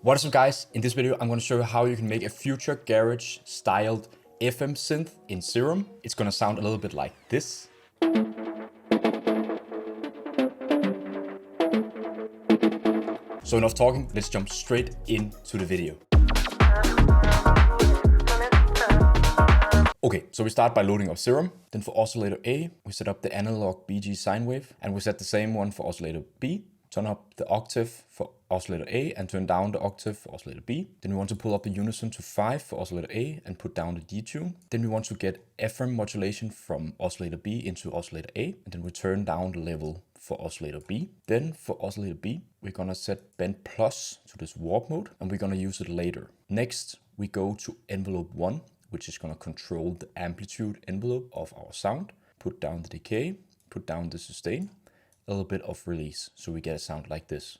What is up guys? In this video I'm going to show you how you can make a future garage styled FM synth in Serum. It's going to sound a little bit like this. So enough talking, let's jump straight into the video. Okay, so we start by loading up Serum. Then for oscillator A, we set up the analog BG sine wave, and we set the same one for oscillator B. Turn up the octave for oscillator A and turn down the octave for oscillator B. Then we want to pull up the unison to 5 for oscillator A and put down the detune. Then we want to get FM modulation from oscillator B into oscillator A, and then we turn down the level for oscillator B. Then for oscillator B, we're gonna set bend plus to this warp mode, and we're gonna use it later. Next, we go to envelope 1, which is gonna control the amplitude envelope of our sound. Put down the decay, put down the sustain, a little bit of release, so we get a sound like this.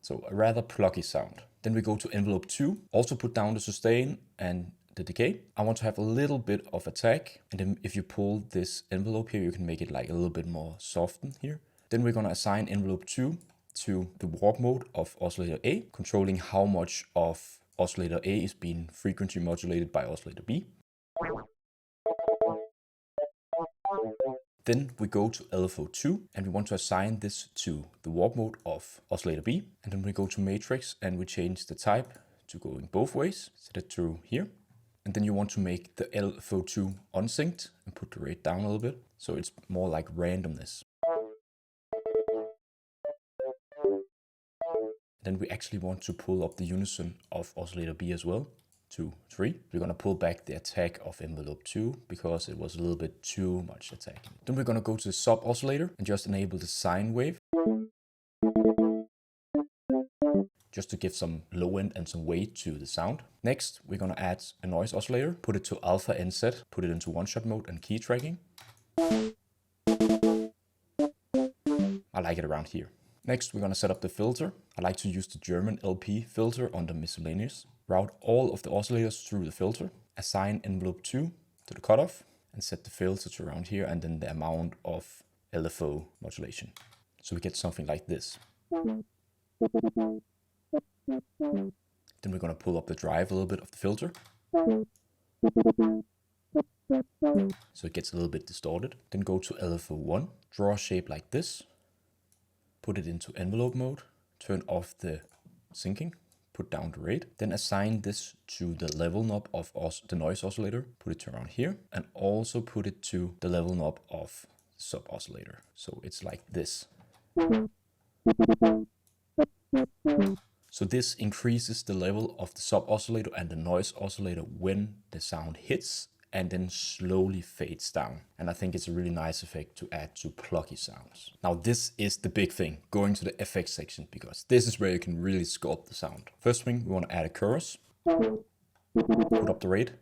So a rather plucky sound. Then we go to envelope 2, also put down the sustain and the decay. I want to have a little bit of attack, and then if you pull this envelope here, you can make it like a little bit more softened here. Then we're gonna assign envelope 2 to the warp mode of oscillator A, controlling how much of oscillator A is being frequency modulated by oscillator B. Then we go to LFO2 and we want to assign this to the warp mode of oscillator B. And then we go to matrix and we change the type to going both ways. Set it to here. And then you want to make the LFO2 unsynced and put the rate down a little bit, so it's more like randomness. Then we actually want to pull up the unison of oscillator B as well to 3. We're gonna pull back the attack of envelope 2 because it was a little bit too much attack. Then we're gonna go to the sub oscillator and just enable the sine wave, just to give some low end and some weight to the sound. Next, we're gonna add a noise oscillator, put it to alpha NZ, put it into one-shot mode and key tracking. I like it around here. Next, we're gonna set up the filter. I like to use the German LP filter under miscellaneous. Route all of the oscillators through the filter. Assign envelope 2 to the cutoff and set the filter to around here and then the amount of LFO modulation. So we get something like this. Then we're gonna pull up the drive a little bit of the filter, so it gets a little bit distorted. Then go to LFO1, draw a shape like this, put it into envelope mode, turn off the syncing, put down the rate, then assign this to the level knob of the noise oscillator, put it to around here, and also put it to the level knob of the sub oscillator. So it's like this. So this increases the level of the sub oscillator and the noise oscillator when the sound hits, and then slowly fades down. And I think it's a really nice effect to add to plucky sounds. Now this is the big thing, going to the FX section, because this is where you can really sculpt the sound. First thing, we want to add a chorus. Put up the rate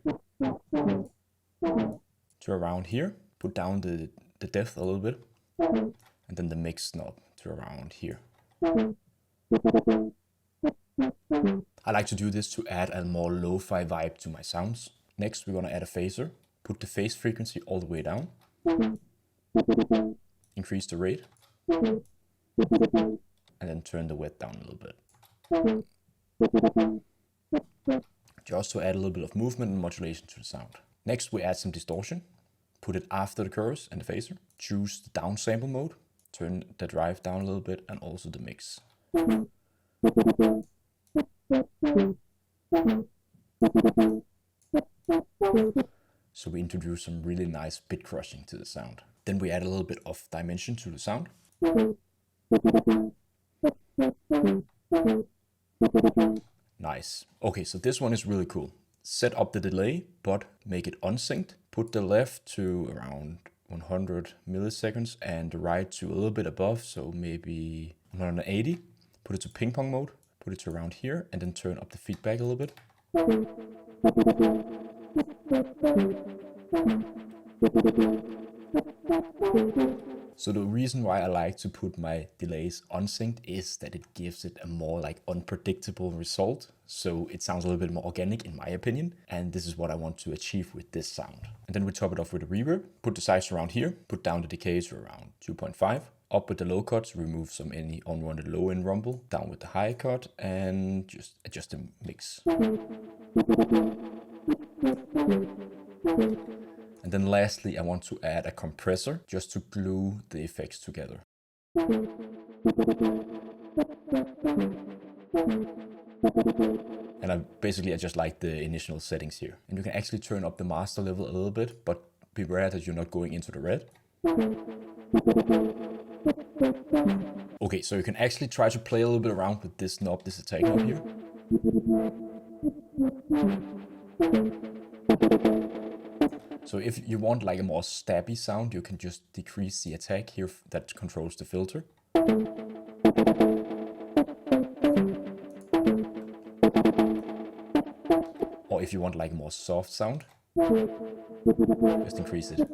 to around here. Put down the depth a little bit. And then the mix knob to around here. I like to do this to add a more lo-fi vibe to my sounds. Next, we're going to add a phaser. Put the phase frequency all the way down. Increase the rate. And then turn the wet down a little bit. Just to add a little bit of movement and modulation to the sound. Next, we add some distortion. Put it after the chorus and the phaser. Choose the downsample mode. Turn the drive down a little bit and also the mix. So we introduce some really nice bit crushing to the sound. Then we add a little bit of dimension to the sound. Nice. Okay, so this one is really cool. Set up the delay, but make it unsynced. Put the left to around 100 milliseconds and the right to a little bit above, so maybe 180. Put it to ping pong mode, put it to around here, and then turn up the feedback a little bit. So the reason why I like to put my delays unsynced is that it gives it a more like unpredictable result. So it sounds a little bit more organic in my opinion. And this is what I want to achieve with this sound. And then we top it off with a reverb, put the size around here, put down the decay to around 2.5, up with the low cuts, remove any unwanted low end rumble, down with the high cut, and just adjust the mix. And then lastly, I want to add a compressor just to glue the effects together. And I just like the initial settings here. And you can actually turn up the master level a little bit, but beware that you're not going into the red. Okay, so you can actually try to play a little bit around with this knob, this attack knob here. So if you want like a more stabby sound, you can just decrease the attack here that controls the filter. Or if you want like a more soft sound, just increase it.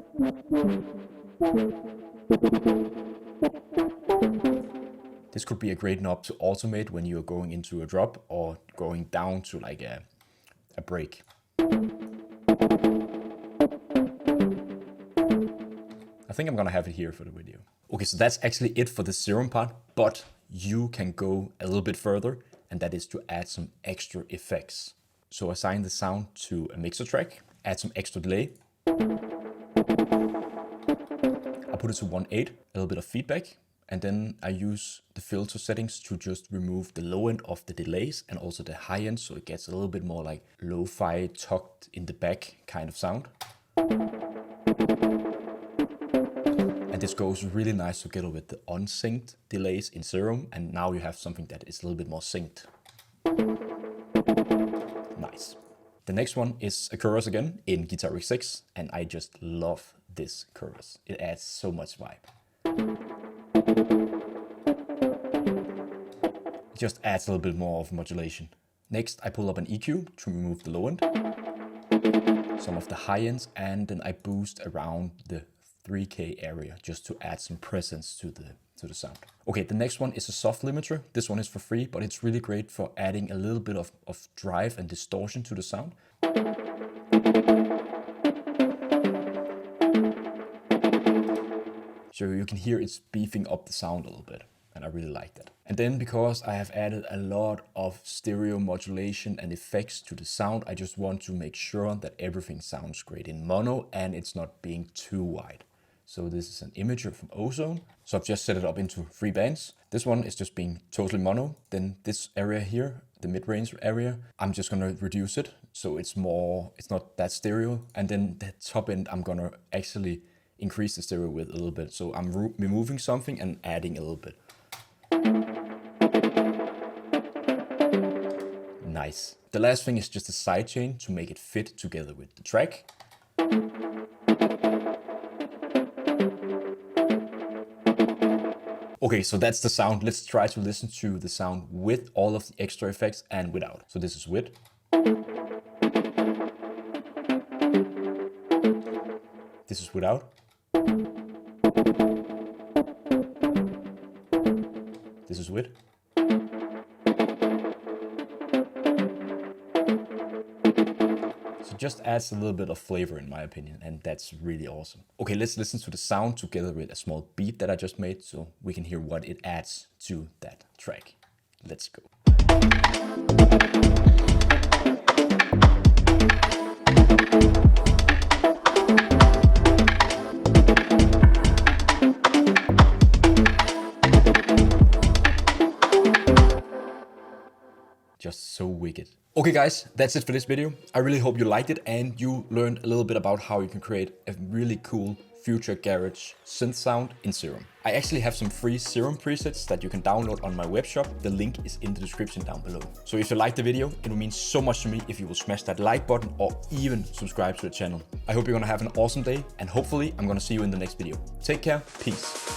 This could be a great knob to automate when you're going into a drop or going down to like a break. I think I'm gonna have it here for the video. Okay, so that's actually it for the serum part, but you can go a little bit further, and that is to add some extra effects. So assign the sound to a mixer track, add some extra delay. I put it to 1.8, a little bit of feedback, and then I use the filter settings to just remove the low end of the delays and also the high end, so it gets a little bit more like lo-fi tucked in the back kind of sound. And this goes really nice together with the unsynced delays in Serum, and now you have something that is a little bit more synced. Nice. The next one is a chorus again in Guitar X6, and I just love this chorus. It adds so much vibe. It just adds a little bit more of modulation. Next, I pull up an EQ to remove the low end, some of the high ends, and then I boost around the 3K area just to add some presence to the sound. Okay, the next one is a soft limiter. This one is for free, but it's really great for adding a little bit of drive and distortion to the sound. So you can hear it's beefing up the sound a little bit, and I really like that. And then because I have added a lot of stereo modulation and effects to the sound, I just want to make sure that everything sounds great in mono and it's not being too wide. So this is an imager from Ozone. So I've just set it up into 3 bands. This one is just being totally mono. Then this area here, the mid-range area, I'm just gonna reduce it. So it's not that stereo. And then the top end, I'm gonna actually increase the stereo width a little bit. So I'm removing something and adding a little bit. Nice. The last thing is just a sidechain to make it fit together with the track. Okay, so that's the sound. Let's try to listen to the sound with all of the extra effects and without. So this is with. This is without. This is with. So just adds a little bit of flavor in my opinion, and that's really awesome. Okay, let's listen to the sound together with a small beat that I just made so we can hear what it adds to that track. Let's go. Just so wicked. Okay guys, that's it for this video. I really hope you liked it and you learned a little bit about how you can create a really cool future garage synth sound in Serum. I actually have some free Serum presets that you can download on my web shop. The link is in the description down below. So if you liked the video, it would mean so much to me if you will smash that like button or even subscribe to the channel. I hope you're gonna have an awesome day and hopefully I'm gonna see you in the next video. Take care, peace.